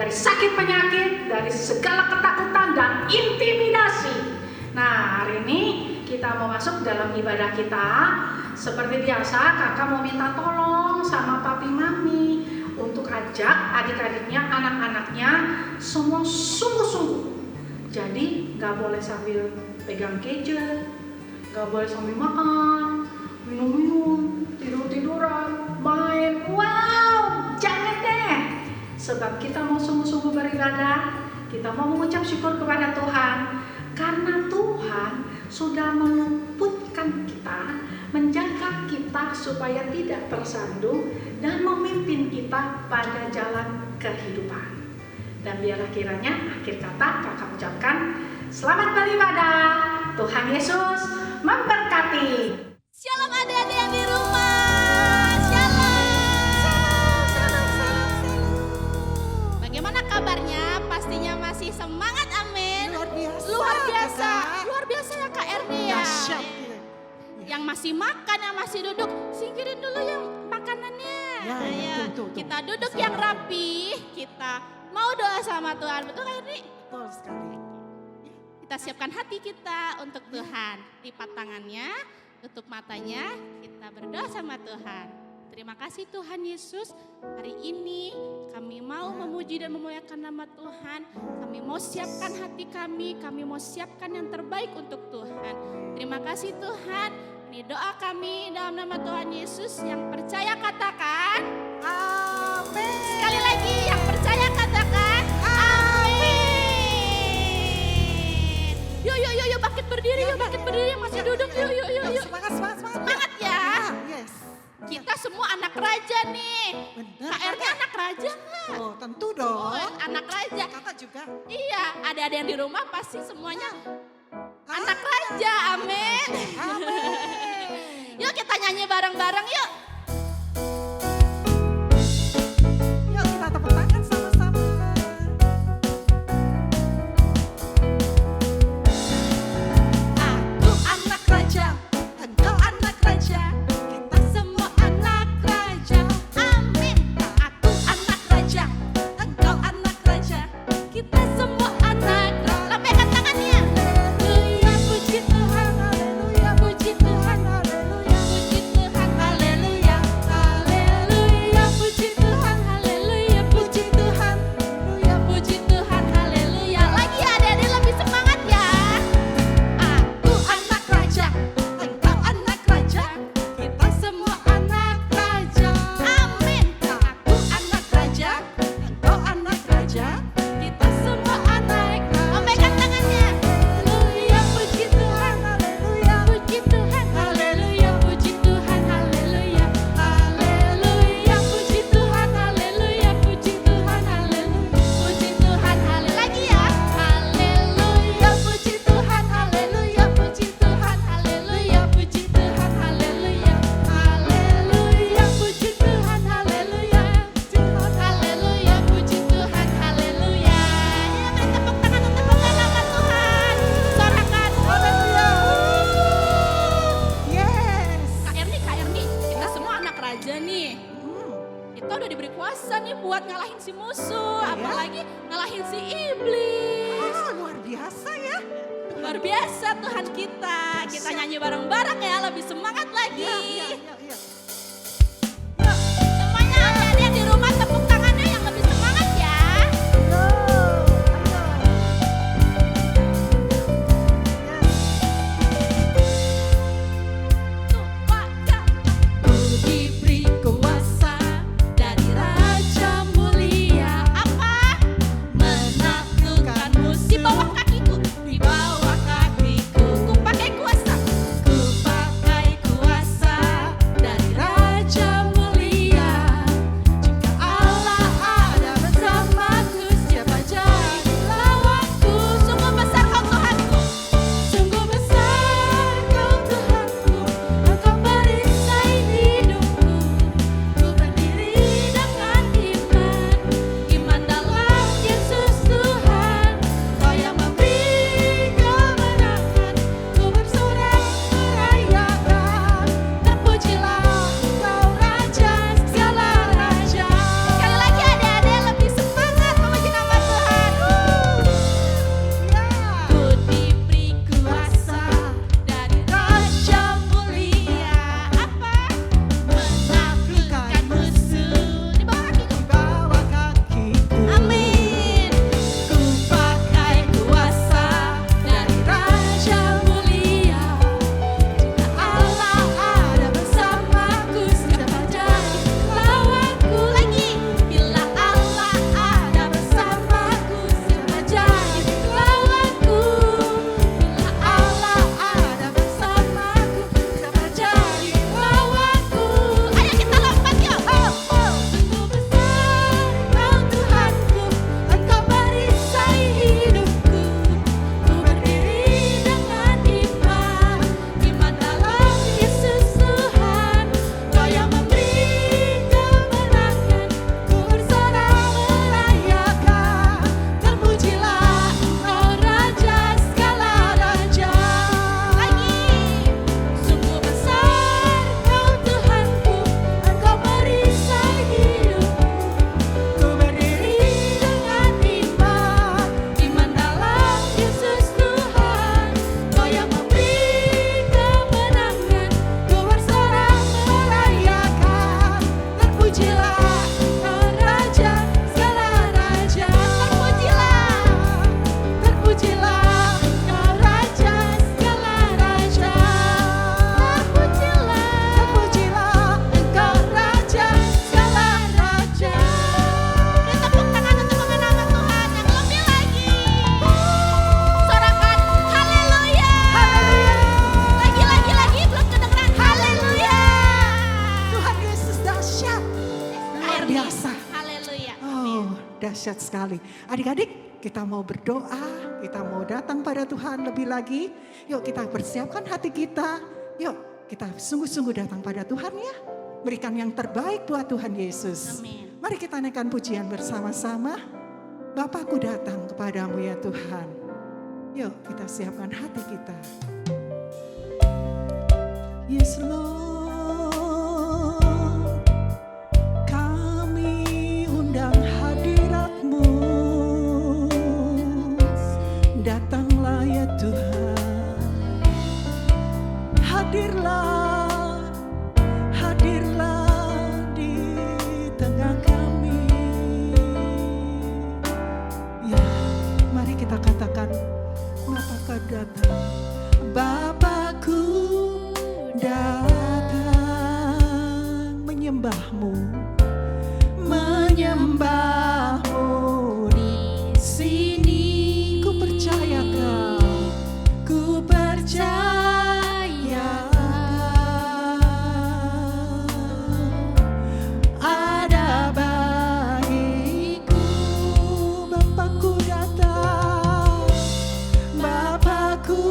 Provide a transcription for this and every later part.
dari sakit penyakit, dari segala ketakutan dan intimidasi. Nah, hari ini kita mau masuk dalam ibadah kita. Seperti biasa, kakak mau minta tolong sama papi mami untuk ajak adik-adiknya, anak-anaknya semua sungguh-sungguh. Jadi gak boleh sambil pegang gadget, gak boleh sambil makan, minum-minum, tidur-tiduran, main. Wow, jangan deh. Sebab kita mau sungguh-sungguh beribadah, kita mau mengucap syukur kepada Tuhan. Karena Tuhan sudah meluputkan kita, menjaga kita supaya tidak tersandung dan memimpin kita pada jalan kehidupan. Dan biarlah kiranya akhir kata kakak ucapkan selamat beribadah. Tuhan Yesus memberkati. Shalom adik-adik yang di rumah. Shalom. Bagaimana kabarnya? Pastinya masih semangat, amin. Luar biasa ya Kak Erni ya. Yang masih makan, yang masih duduk, singkirin dulu yang makanannya. Ayo, kita duduk yang rapi, kita mau doa sama Tuhan, betul Kak Erni? Betul sekali. Kita siapkan hati kita untuk Tuhan. Lipat tangannya, tutup matanya, kita berdoa sama Tuhan. Terima kasih Tuhan Yesus, hari ini kami mau memuji dan memuliakan nama Tuhan. Kami mau siapkan hati kami mau siapkan yang terbaik untuk Tuhan. Terima kasih Tuhan, ini doa kami dalam nama Tuhan Yesus. Yang percaya katakan Amin. Sekali lagi, yang percaya katakan amin. Yuk, bangkit berdiri, yang masih duduk, yuk. Semangat. Semangat ya. Yes. Kita semua anak raja nih. Bener. Kak Erni anak raja nggak? Oh, tentu dong. Oh, anak raja. Kakak juga. Iya, ada yang di rumah pasti semuanya anak raja, amin. Amin. Yuk kita nyanyi bareng-bareng yuk. Yuk kita tepuk tangan sama-sama. Aku anak raja, engkau anak raja, kita semua anak raja, amin. Aku anak raja, engkau anak raja, kita semua anak raja. Lambaikan tangannya. Haleluya, puji Tuhan, haleluya, puji Tuhan, haleluya, puji Tuhan, haleluya, haleluya, puji Tuhan, haleluya, puji Tuhan, haleluya, puji Tuhan, haleluya. Lagi adik-adik lebih semangat ya. Aku anak raja, engkau anak raja, kita semua anak raja, amin. Aku anak raja, engkau anak raja, kita semua anak. Lambaikan tangannya. Haleluya, puji Tuhan, haleluya, puji Tuhan, haleluya, puji Tuhan, haleluya, haleluya, puji Tuhan, haleluya, puji Tuhan, haleluya, puji Tuhan, haleluya. Lagi ya. Haleluya, puji Tuhan, haleluya, puji Tuhan, haleluya, puji Tuhan, haleluya, haleluya, puji Tuhan, haleluya, haleluya, puji Tuhan, haleluya. Ya, beri tepuk tangan untuk nama Tuhan. Sorakan. Haleluya. Yes. Kak Erni, kita semua anak raja nih. Hmm. Kita udah diberi kuasa nih buat ngalahin si musuh, Ya. apalagi ngalahin si iblis. Luar biasa ya. Luar biasa Tuhan kita. Kita nyanyi bareng-bareng ya, lebih semangat lagi. Iya. Yuk, semuanya adik-adik yang di rumah tepuk tangannya yang lebih semangat ya. Ku diberi kuasa dari Raja Mulia. Apa? Menaklukkan musuh. Di bawah kakiku, di bawah kakiku. Ku pakai kuasa dari dahsyat sekali. Adik-adik, kita mau berdoa, kita mau datang pada Tuhan lebih lagi. Yuk kita persiapkan hati kita. Yuk kita sungguh-sungguh datang pada Tuhan ya. Berikan yang terbaik buat Tuhan Yesus. Amin. Mari kita naikkan pujian bersama-sama. Bapakku datang kepadamu ya Tuhan. Yuk kita siapkan hati kita. Yes Lord, kami undang hadirat-Mu. Datanglah ya Tuhan, hadirlah, hadirlah di tengah kami. Ya, mari kita katakan, Bapakku datang, Bapakku datang menyembah-Mu, menyembah-Mu di sini. Ku percaya Kau, ku percaya ada bagiku. Bapakku datang, Bapakku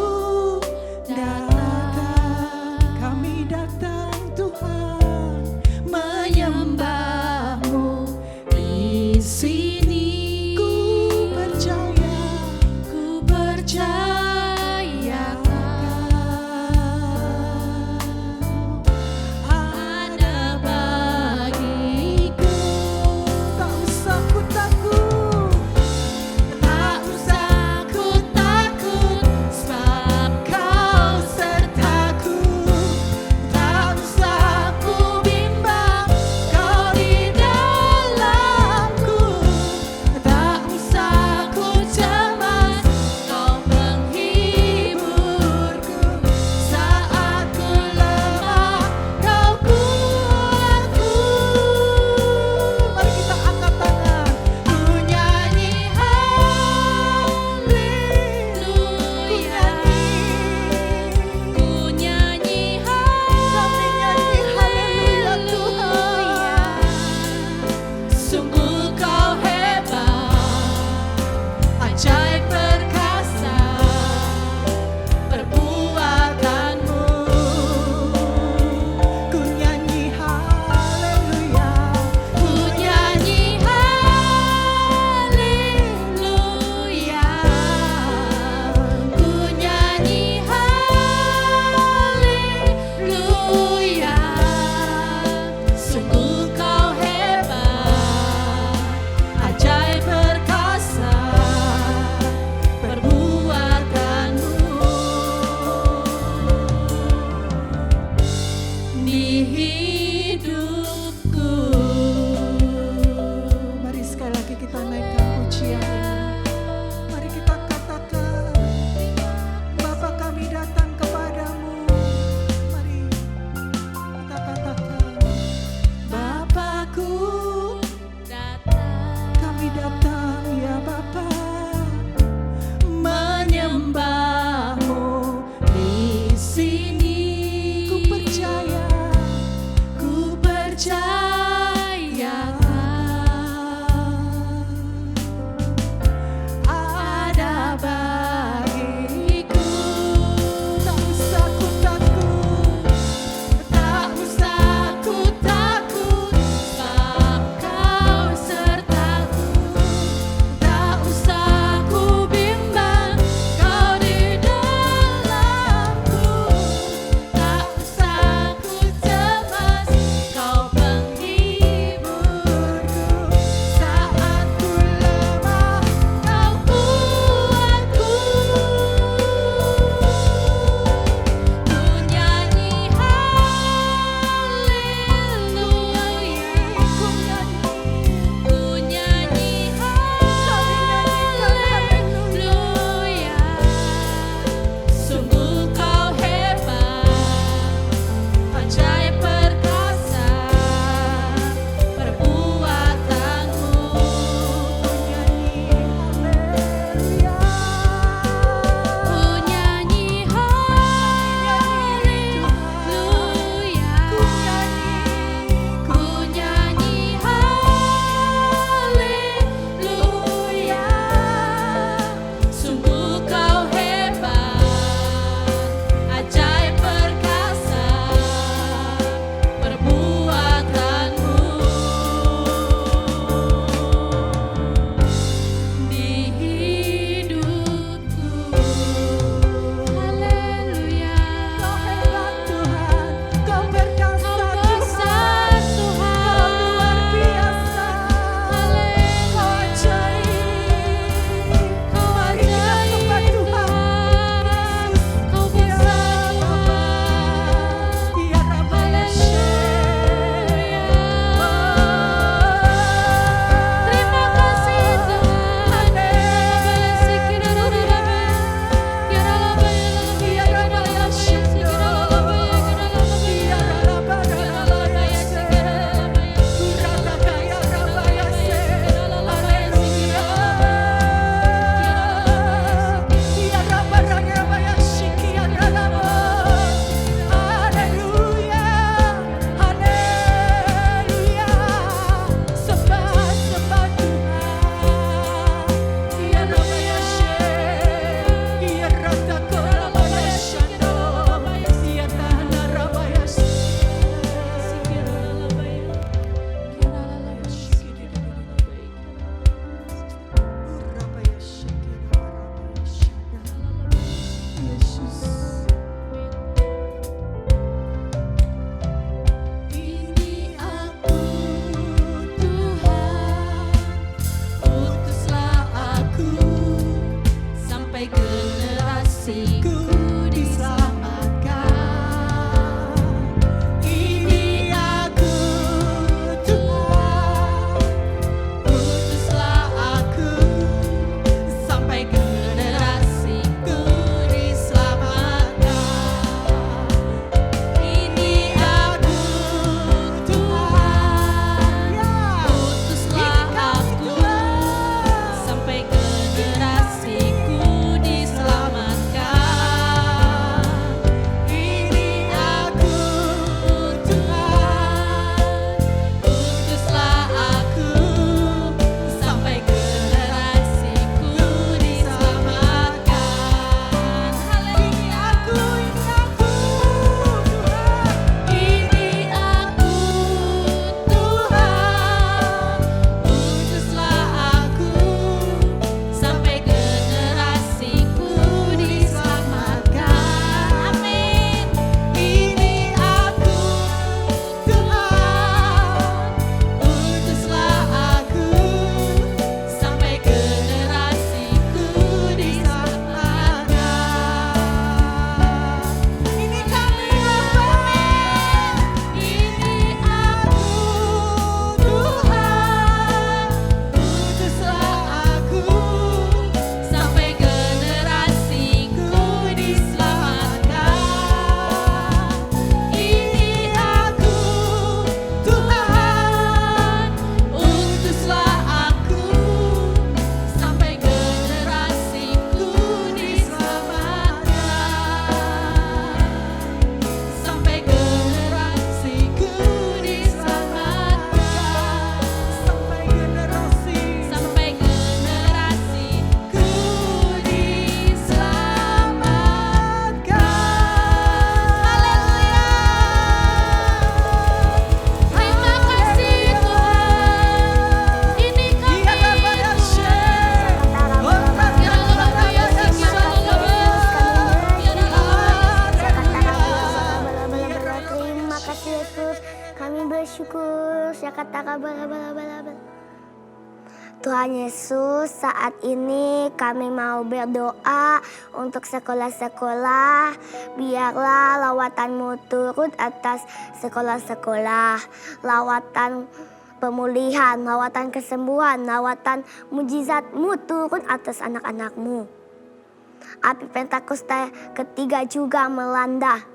datang, kami datang Tuhan, menyembah-Mu di sini. Ku percaya ada bagiku. Tak usah ku takut, tak usah ku takut, sebab Kau sertaku. Tak usah ku bimbang, Kau di dalamku. generasiku diselamatkan. Ini aku Tuhan, utuslah aku sampai generasiku diselamatkan. Ini aku Tuhan, utuslah aku sampai generasiku diselamatkan. Ini aku Tuhan, utuslah aku sampai generasiku diselamatkan. Haleluya. Ini aku Tuhan, utuslah aku sampai generasiku diselamatkan. Amin. Ini aku Tuhan, utuslah aku sampai generasiku diselamatkan. Ini kami Bapak, ini aku Tuhan, utuslah aku sampai generasiku diselamatkan. Ini aku Tuhan, utuslah aku sampai generasiku diselamatkan. Sampai generasiku diselamatkan. Sampai generasiku diselamatkan. Haleluya. Terima kasih Tuhan. Ini kami Terima kasih Yesus, kami bersyukur. Tuhan Yesus, saat ini kami mau berdoa untuk sekolah-sekolah. Biarlah lawatan-Mu turut atas sekolah-sekolah. Lawatan pemulihan, lawatan kesembuhan, lawatan mujizat-Mu turut atas anak-anak-Mu. Api Pentakosta ketiga juga melanda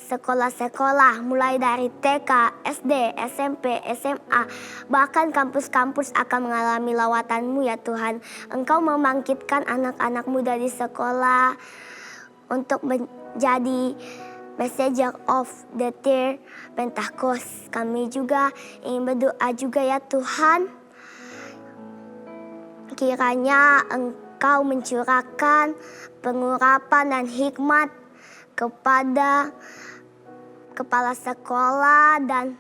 sekolah-sekolah mulai dari TK, SD, SMP, SMA, bahkan kampus-kampus akan mengalami lawatan-Mu ya Tuhan. Engkau membangkitkan anak-anak-Mu dari sekolah untuk menjadi messenger of the third Pentecost. Kami juga ingin berdoa juga ya Tuhan. Kiranya Engkau mencurahkan pengurapan dan hikmat kepada kepala sekolah dan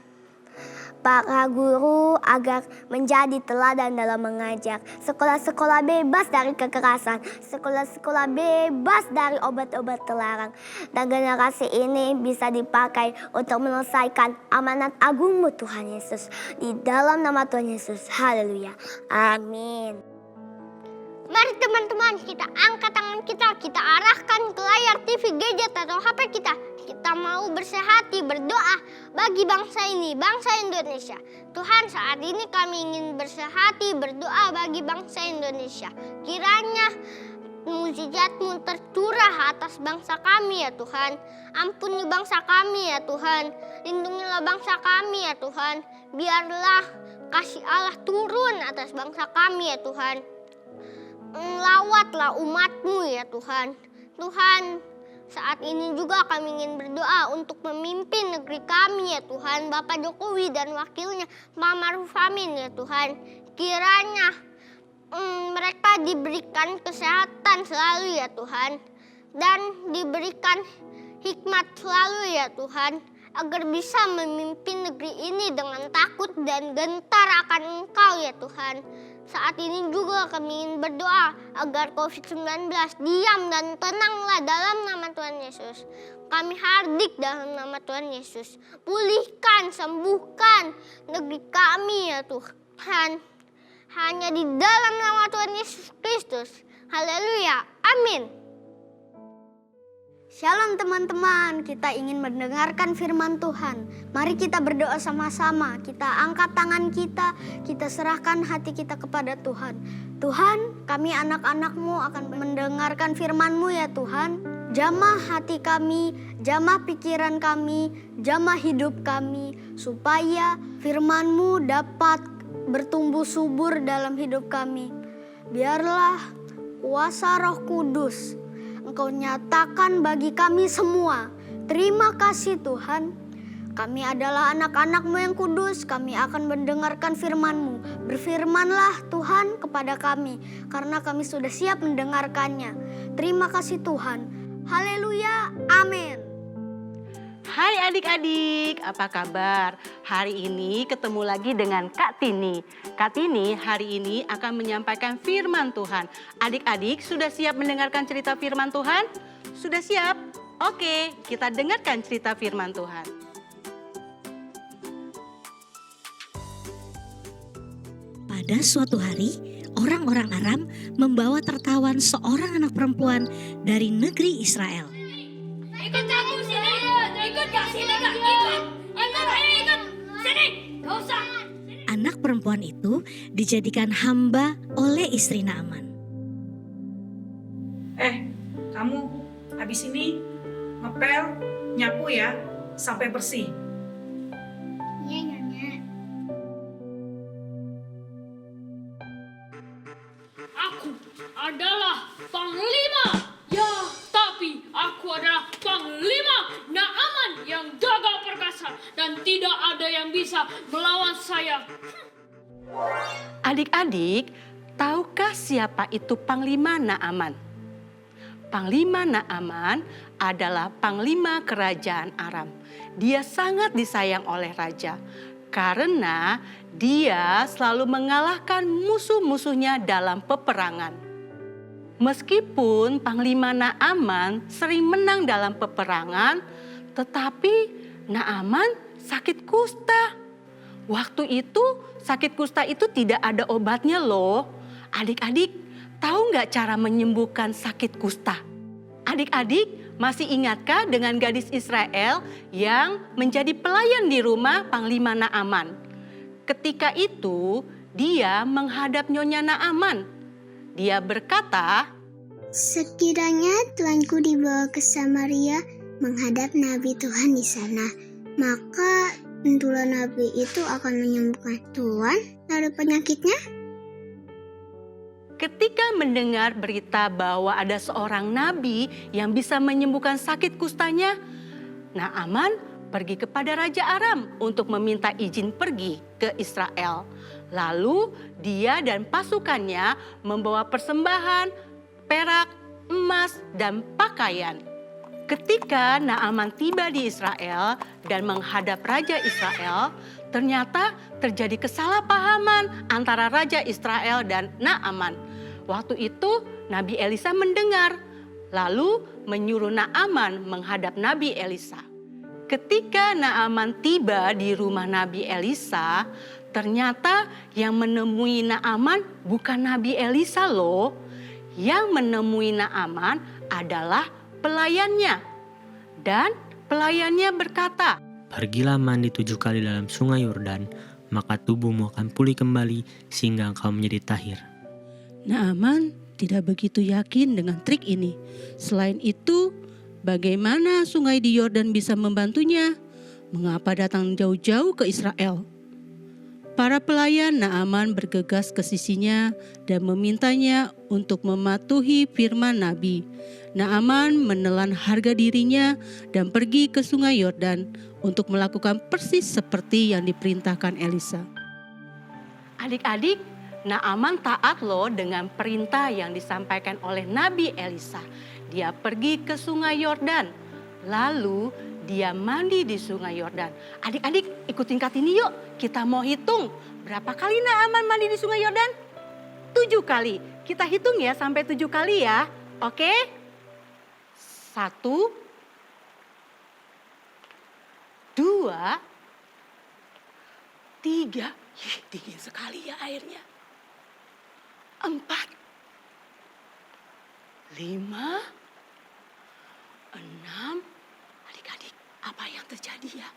para guru agar menjadi teladan dalam mengajar. Sekolah-sekolah bebas dari kekerasan, sekolah-sekolah bebas dari obat-obat terlarang. Dan generasi ini bisa dipakai untuk menyelesaikan amanat agung-Mu Tuhan Yesus. Di dalam nama Tuhan Yesus, haleluya, amin. Mari teman-teman, kita angkat tangan kita arahkan ke layar TV, gadget atau HP kita. Kita mau bersehati berdoa bagi bangsa ini, bangsa Indonesia. Tuhan, saat ini kami ingin bersehati berdoa bagi bangsa Indonesia. Kiranya mujizat-Mu tercurah atas bangsa kami ya Tuhan. Ampuni bangsa kami ya Tuhan. Lindungilah bangsa kami ya Tuhan. Biarlah kasih Allah turun atas bangsa kami ya Tuhan. Lawatlah umat-Mu ya Tuhan. Tuhan, saat ini juga kami ingin berdoa untuk memimpin negeri kami ya Tuhan. Bapak Jokowi dan wakilnya Pak Maruf Amin ya Tuhan. Kiranya mereka diberikan kesehatan selalu ya Tuhan. Dan diberikan hikmat selalu ya Tuhan. Agar bisa memimpin negeri ini dengan takut dan gentar akan Engkau ya Tuhan. Saat ini juga kami ingin berdoa agar COVID-19 diam dan tenanglah dalam nama Tuhan Yesus. Kami hardik dalam nama Tuhan Yesus. Pulihkan, sembuhkan negeri kami ya Tuhan. Hanya di dalam nama Tuhan Yesus Kristus. Haleluya. Amin. Shalom teman-teman, kita ingin mendengarkan firman Tuhan. Mari kita berdoa sama-sama, kita angkat tangan kita serahkan hati kita kepada Tuhan. Tuhan, kami anak-anak-Mu akan mendengarkan firman-Mu ya Tuhan. Jamah hati kami, jamah pikiran kami, jamah hidup kami, supaya firman-Mu dapat bertumbuh subur dalam hidup kami. Biarlah kuasa Roh Kudus Engkau nyatakan bagi kami semua. Terima kasih Tuhan. Kami adalah anak-anak-Mu yang kudus. Kami akan mendengarkan firman-Mu. Berfirmanlah Tuhan kepada kami. Karena kami sudah siap mendengarkannya. Terima kasih Tuhan. Haleluya. Amin. Hai adik-adik, apa kabar? Hari ini ketemu lagi dengan Kak Tini. Kak Tini hari ini akan menyampaikan firman Tuhan. Adik-adik sudah siap mendengarkan cerita firman Tuhan? Sudah siap? Oke, kita dengarkan cerita firman Tuhan. Pada suatu hari, orang-orang Aram membawa tertawan seorang anak perempuan dari negeri Israel. Ikut aku sini. Ikut gak sini gak? Ikut. Ayo ikut. Sini. Gak usah. Anak perempuan itu dijadikan hamba oleh istri Naaman. Kamu habis ini ngepel, nyapu ya, sampai bersih. Iya, Nyonya. Aku adalah panglima. Ya, tapi aku adalah panglima Naaman yang gagah perkasa dan tidak ada yang bisa melawan saya. Adik-adik, tahukah siapa itu Panglima Naaman? Panglima Naaman adalah panglima kerajaan Aram. Dia sangat disayang oleh raja karena dia selalu mengalahkan musuh-musuhnya dalam peperangan. Meskipun Panglima Naaman sering menang dalam peperangan, tetapi Naaman sakit kusta. Waktu itu sakit kusta itu tidak ada obatnya loh. Adik-adik tahu nggak cara menyembuhkan sakit kusta? Adik-adik masih ingatkah dengan gadis Israel yang menjadi pelayan di rumah Panglima Naaman? Ketika itu dia menghadap Nyonya Naaman. Dia berkata, "Sekiranya tuanku dibawa ke Samaria menghadap Nabi Tuhan di sana, maka tentulah Nabi itu akan menyembuhkan Tuhan dari penyakitnya." Ketika mendengar berita bahwa ada seorang nabi yang bisa menyembuhkan sakit kustanya, Naaman pergi kepada Raja Aram untuk meminta izin pergi ke Israel. Lalu dia dan pasukannya membawa persembahan, perak, emas, dan pakaian. Ketika Naaman tiba di Israel dan menghadap Raja Israel, ternyata terjadi kesalahpahaman antara Raja Israel dan Naaman. Waktu itu Nabi Elisa mendengar, lalu menyuruh Naaman menghadap Nabi Elisa. Ketika Naaman tiba di rumah Nabi Elisa, ternyata yang menemui Naaman bukan Nabi Elisa loh. Yang menemui Naaman adalah pelayannya. Dan pelayannya berkata, "Pergilah mandi 7 kali dalam sungai Yordan, maka tubuhmu akan pulih kembali sehingga engkau menjadi tahir." Naaman tidak begitu yakin dengan trik ini. Selain itu, bagaimana sungai di Yordan bisa membantunya? Mengapa datang jauh-jauh ke Israel? Para pelayan Naaman bergegas ke sisinya dan memintanya untuk mematuhi firman Nabi. Naaman menelan harga dirinya dan pergi ke sungai Yordan untuk melakukan persis seperti yang diperintahkan Elisa. adik-adik, Naaman taat loh dengan perintah yang disampaikan oleh Nabi Elisa. Dia pergi ke sungai Yordan, lalu dia mandi di sungai Yordan. Adik-adik ikutin Kak Tini yuk, kita mau hitung berapa kali Naaman mandi di sungai Yordan? 7 kali, kita hitung ya sampai 7 kali ya, oke? 1, 2, 3, dingin sekali ya airnya. 4, 5, 6, terjadi ya?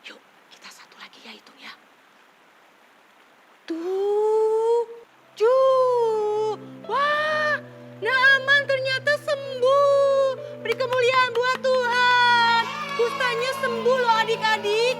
Yuk, kita satu lagi ya hitung ya. 7. Wah, Naaman ternyata sembuh. Beri kemuliaan buat Tuhan. Kustanya sembuh loh adik-adik.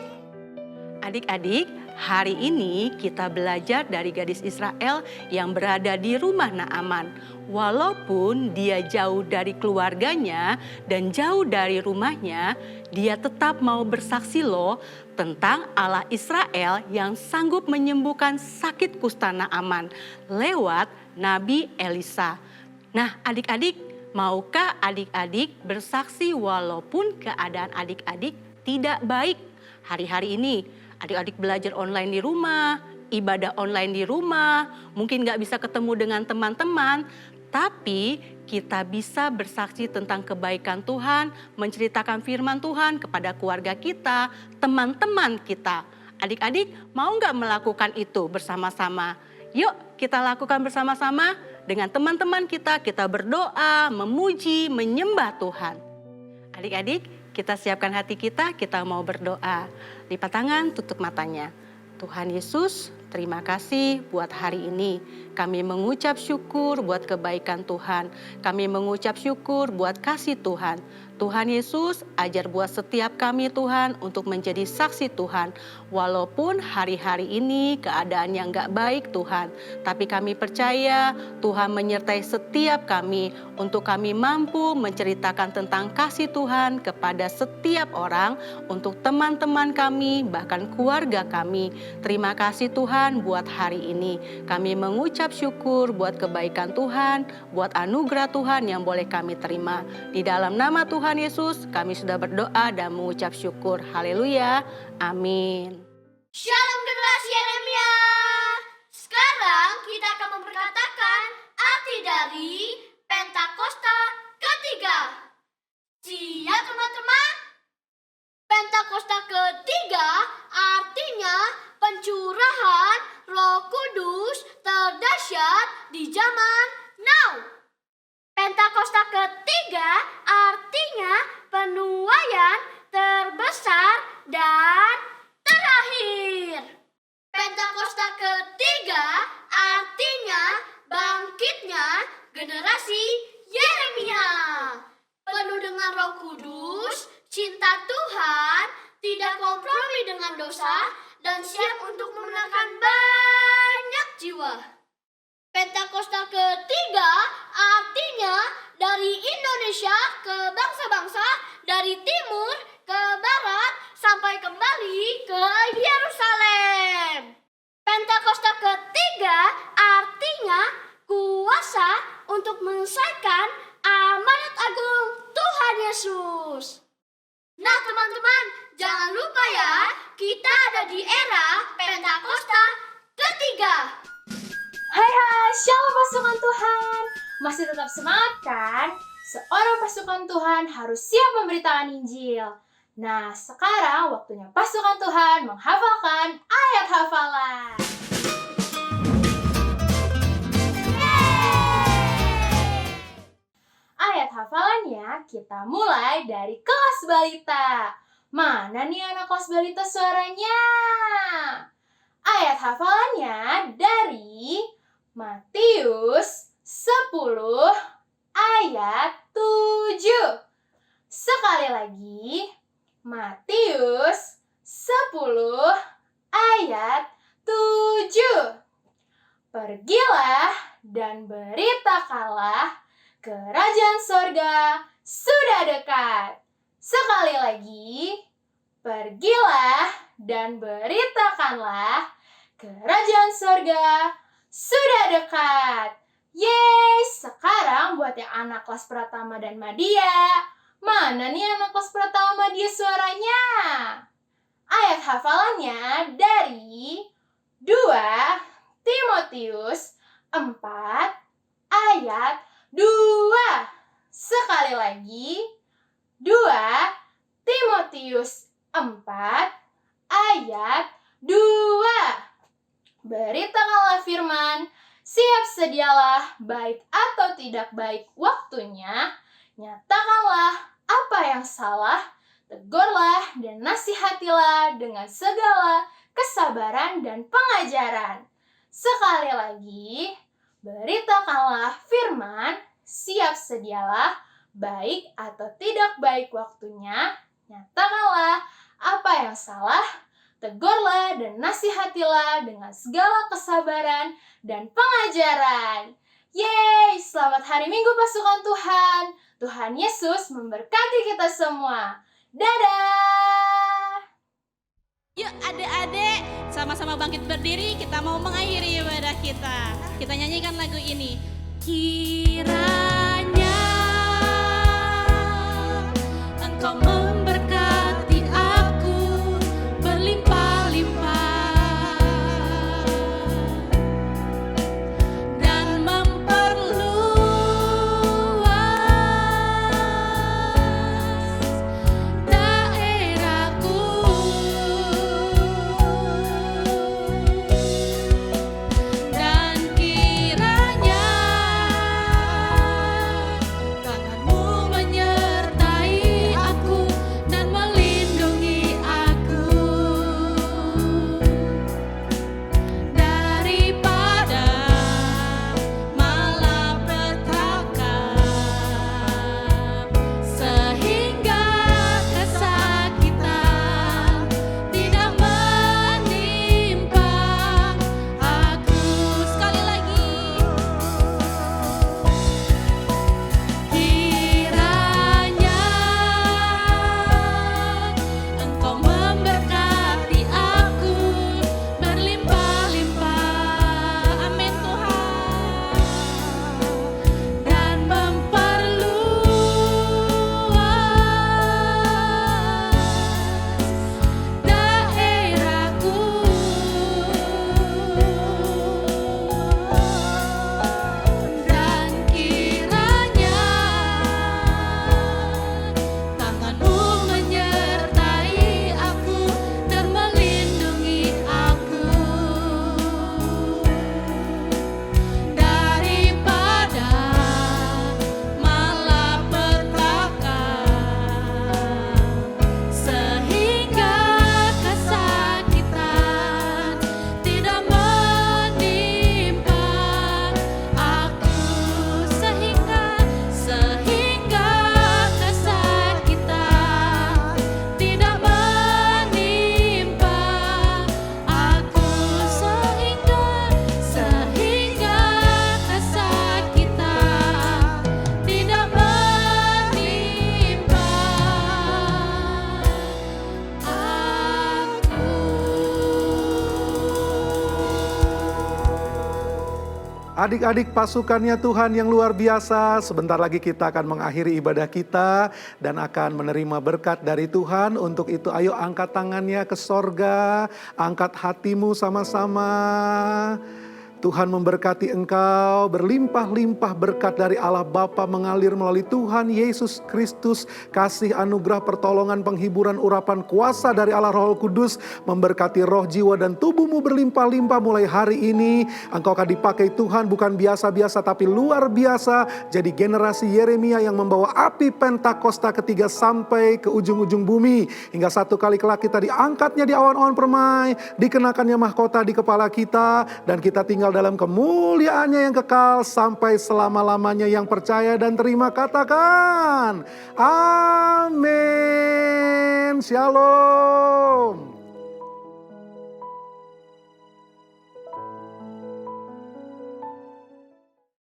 Adik-adik, hari ini kita belajar dari gadis Israel yang berada di rumah Naaman. Walaupun dia jauh dari keluarganya dan jauh dari rumahnya, dia tetap mau bersaksi loh tentang Allah Israel yang sanggup menyembuhkan sakit kusta Naaman lewat Nabi Elisa. Nah, adik-adik, maukah adik-adik bersaksi walaupun keadaan adik-adik tidak baik hari-hari ini? Adik-adik belajar online di rumah, ibadah online di rumah, mungkin gak bisa ketemu dengan teman-teman, tapi kita bisa bersaksi tentang kebaikan Tuhan, menceritakan firman Tuhan kepada keluarga kita, teman-teman kita. Adik-adik mau gak melakukan itu bersama-sama? Yuk kita lakukan bersama-sama dengan teman-teman kita berdoa, memuji, menyembah Tuhan. Adik-adik, kita siapkan hati kita mau berdoa. Lipat tangan, tutup matanya. Tuhan Yesus, terima kasih buat hari ini. Kami mengucap syukur buat kebaikan Tuhan. Kami mengucap syukur buat kasih Tuhan. Tuhan Yesus, ajar buat setiap kami Tuhan untuk menjadi saksi Tuhan. Walaupun hari-hari ini keadaan yang gak baik Tuhan. Tapi kami percaya Tuhan menyertai setiap kami untuk kami mampu menceritakan tentang kasih Tuhan kepada setiap orang, untuk teman-teman kami, bahkan keluarga kami. Terima kasih Tuhan buat hari ini. Kami mengucap syukur buat kebaikan Tuhan, buat anugerah Tuhan yang boleh kami terima. Di dalam nama Tuhan Yesus, kami sudah berdoa dan mengucap syukur. Haleluya. Amin. Shalom generasi Yeremia. Sekarang kita akan memperkatakan arti dari Pentakosta ketiga. Siap teman-teman? Pentakosta ketiga artinya pencurahan Roh Kudus terdahsyat di zaman now. Pentakosta ketiga artinya penuaian terbesar dan terakhir. Pentakosta ketiga artinya bangkitnya generasi Yeremia. Penuh dengan Roh Kudus, cinta Tuhan, tidak kompromi dengan dosa, dan siap untuk memenangkan banyak jiwa. Pentakosta ketiga artinya dari Indonesia ke bangsa-bangsa, dari timur ke barat, sampai kembali ke Yerusalem. Pentakosta ketiga artinya kuasa untuk menyelesaikan amanat agung Tuhan Yesus. Nah teman-teman, jangan lupa ya, kita ada di era Pentakosta ketiga. Hai, shalom pasukan Tuhan. Masih tetap semangat kan? Seorang pasukan Tuhan harus siap memberitakan Injil. Nah, sekarang waktunya pasukan Tuhan menghafalkan ayat hafalan. Ayat hafalannya kita mulai dari kelas balita. Mana nih anak kelas balita suaranya? Ayat hafalannya dari Matius 10 ayat 7. Sekali lagi, Matius 10 ayat 7. Pergilah dan beritakanlah, kerajaan sorga sudah dekat. Sekali lagi, pergilah dan beritakanlah, kerajaan sorga sudah dekat. Yeay, sekarang buat yang anak kelas Pratama dan Madya. Mana nih anak kelas Pratama Madya suaranya? Ayat hafalannya dari 2 Timotius 4 ayat 2. Sekali lagi, 2 Timotius 4 ayat 2. Beritakanlah firman, siap sedialah, baik atau tidak baik waktunya, nyatakanlah apa yang salah, Tegurlah dan nasihatilah dengan segala kesabaran dan pengajaran. Sekali lagi, beritakanlah firman, siap sedialah, baik atau tidak baik waktunya, nyatakanlah apa yang salah, tegurlah dan nasihatilah dengan segala kesabaran dan pengajaran. Yeay, selamat hari Minggu pasukan Tuhan. Tuhan Yesus memberkati kita semua. Dadah! Yuk adik-adik, sama-sama bangkit berdiri, kita mau mengakhiri ibadah kita. Kita nyanyikan lagu ini. Kiranya Engkau memberkati aku berlimpah-limpah dan memperluas daerahku, dan kiranya tanganmu menyertai aku dan melindungi aku daripada malapetaka, sehingga kesakitan tidak menimpa aku. Sekali lagi. Kiranya Engkau memberkati aku berlimpah-limpah, amin Tuhan, dan memperluas daerahku, dan kiranya tanganmu menyertai aku dan melindungi aku daripada malapetaka, sehingga kesakitan tidak menimpa aku, sehingga kesakitan tidak menimpa aku, sehingga kesakitan tidak menimpa Adik-adik pasukannya Tuhan yang luar biasa, sebentar lagi kita akan mengakhiri ibadah kita dan akan menerima berkat dari Tuhan. Untuk itu ayo angkat tangannya ke sorga, angkat hatimu sama-sama. Tuhan memberkati engkau, berlimpah-limpah berkat dari Allah Bapa mengalir melalui Tuhan Yesus Kristus, kasih anugerah pertolongan penghiburan urapan kuasa dari Allah Roh Kudus, memberkati roh, jiwa dan tubuhmu berlimpah-limpah mulai hari ini. Engkau akan dipakai Tuhan bukan biasa-biasa tapi luar biasa, jadi generasi Yeremia yang membawa api Pentakosta ketiga sampai ke ujung-ujung bumi. Hingga satu kali kelak kita diangkatnya di awan-awan permai, dikenakannya mahkota di kepala kita, dan kita tinggal dalam kemuliaannya yang kekal sampai selama-lamanya. Yang percaya dan terima katakan amin. Shalom.